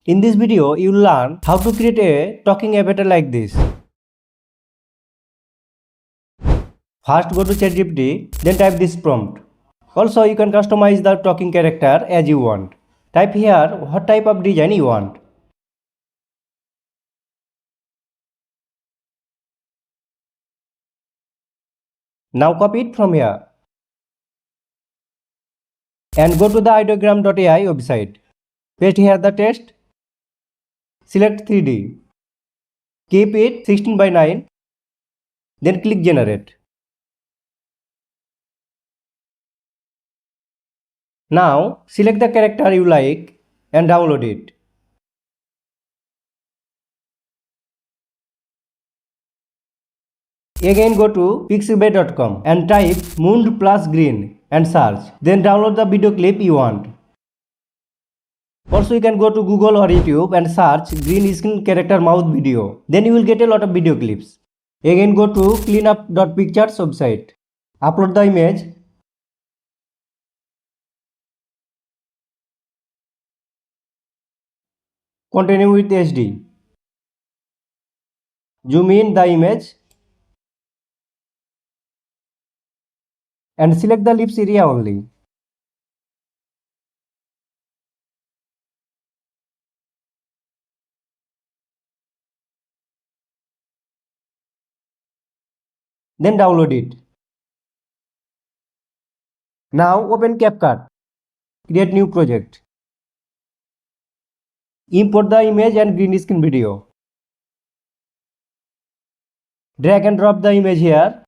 In this video, you will learn how to create a talking avatar like this. First, go to ChatGPT, then type this prompt. Also, you can customize the talking character as you want. Type here what type of design you want. Now copy it from here and go to the ideogram.ai website. Paste here the text. Select 3D. Keep it 16 by 9. Then click generate. Now select the character you like and download it. Again go to pixabay.com and type moon plus green and search. Then download the video clip you want. Also you can go to Google or YouTube and search green screen character mouth video. Then you will get a lot of video clips. Again go to cleanup.pictures website. Upload the image. Continue with HD. Zoom in the image and select the lips area only. Then download it. Now open CapCut. Create new project. Import the image and green screen video. Drag and drop the image here.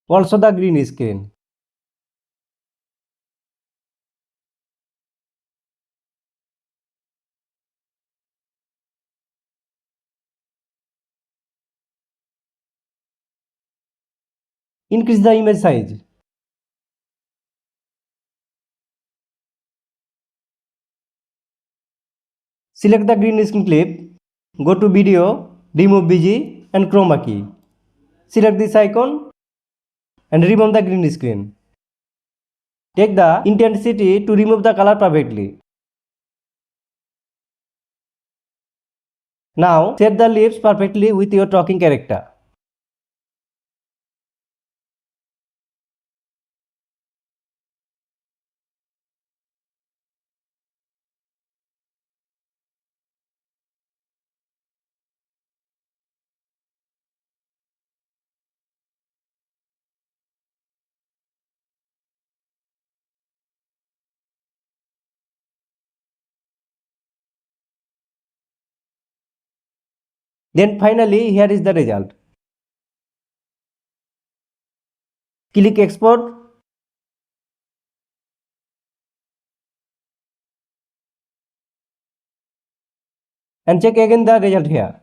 Also the green screen. Increase the image size. Select the green screen clip. Go to video, remove BG and chroma key. Select this icon and remove the green screen. Take the intensity to remove the color perfectly. Now set the lips perfectly with your talking character. Then finally here is the result. Click export. And check again the result here.